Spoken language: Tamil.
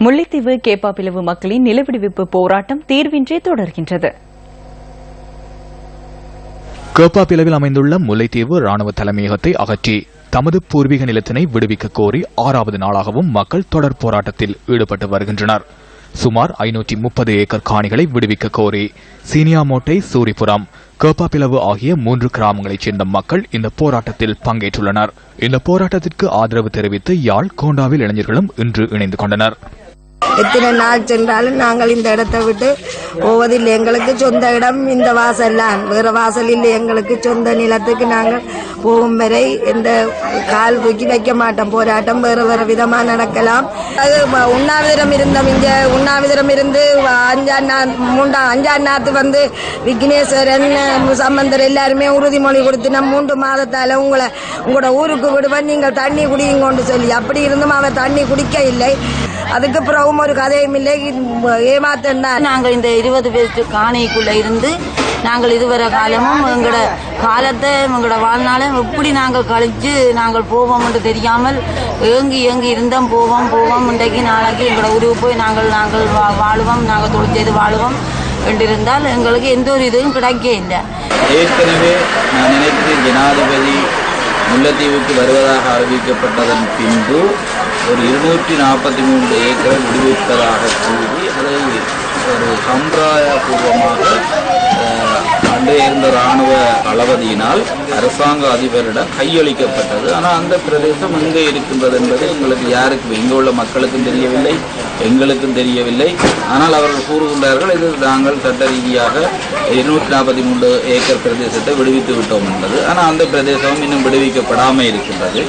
முல்லைத்தீவு கேப்பாப்பிலவு மக்களின் நிலவிடுவிப்பு போராட்டம் தீர்வின்றி தொடர்கின்றது. கேப்பாப்பிலவில் அமைந்துள்ள முல்லைத்தீவு ராணுவ தலைமையகத்தை அகற்றி தமது பூர்வீக நிலத்தினை விடுவிக்க கோரி 6வது நாளாகவும் மக்கள் தொடர் போராட்டத்தில் ஈடுபட்டு வருகின்றனர். சுமார் 530 ஏக்கர் காணிகளை விடுவிக்க கோரி சீனியாமோட்டை, சூரிபுரம், கேப்பாப்பிலவு ஆகிய 3 கிராமங்களைச் சேர்ந்த மக்கள் இந்த போராட்டத்தில் பங்கேற்றுள்ளனர். இந்த போராட்டத்திற்கு ஆதரவு தெரிவித்து யாழ், கோண்டாவில் இளைஞர்களும் இன்று இணைந்து கொண்டனர். எத்தனை நாள் சென்றாலும் நாங்கள் இந்த இடத்தை விட்டு போவதில்லை. எங்களுக்கு சொந்த இடம் இந்த வாசல் தான், வேற வாசல் இல்லை. எங்களுக்கு சொந்த நிலத்துக்கு நாங்கள் போகும் வரை எந்த கால் தூக்கி வைக்க மாட்டோம். போராட்டம் வேறு வேறு விதமா நடக்கலாம். உண்ணாவிரதம் இருந்தோம். இங்க உண்ணாவிரதம் இருந்து 5ஆம் நாத்து வந்து விக்னேஸ்வரன், சம்பந்தர் எல்லாருமே உறுதிமொழி கொடுத்து நம்ம 3 மாதத்தால உங்களோட ஊருக்கு விடுவேன், நீங்கள் தண்ணி குடியுங்கன்னு சொல்லி அப்படி இருந்தும் அவன் தண்ணி குடிக்க இல்லை. அதுக்கு பிறகும் ஒரு கதையும் இல்லை, ஏமாத்தம் தான். நாங்கள் இந்த 20 பேருக்கு காணிக்குள்ள இருந்து நாங்கள் இதுவரை காலமும் எங்களோட காலத்தை எங்களோட வாழ்நாளும் எப்படி நாங்கள் கழிச்சு நாங்கள் போவோம் என்று தெரியாமல் ஏங்கி இருந்தோம். போவோம் இன்றைக்கு நாளைக்கு எங்களோட உருவு போய் நாங்கள் வாழுவோம், நாங்கள் தொழில் செய்து வாழுவோம் என்றிருந்தால் எங்களுக்கு எந்த ஒரு இதுவும் கிடைக்க இல்லை. ஏற்கனவே நான் நினைக்கிறேன், ஜனாதிபதி முல்லைத்தீவுக்கு வருவதாக அறிவிக்கப்பட்டதன் பின்பு ஒரு 243 ஏக்கரை விடுவிப்பதாக கூறி அதை ஒரு சம்பிரதாயபூர்வமாக அன்றைய இருந்த இராணுவ அளவதியினால் அரசாங்க அதிபரிடம் கையளிக்கப்பட்டது. ஆனால் அந்த பிரதேசம் எங்கே இருக்கின்றது என்பது எங்களுக்கு யாருக்கும், இங்கே உள்ள மக்களுக்கும் தெரியவில்லை, எங்களுக்கும் தெரியவில்லை. ஆனால் அவர்கள் கூறுகின்றார்கள், இது நாங்கள் சட்ட ரீதியாக 243 ஏக்கர் பிரதேசத்தை விடுவித்து விட்டோம் என்பது. ஆனால் அந்த பிரதேசம் இன்னும் விடுவிக்கப்படாமல் இருக்கின்றது.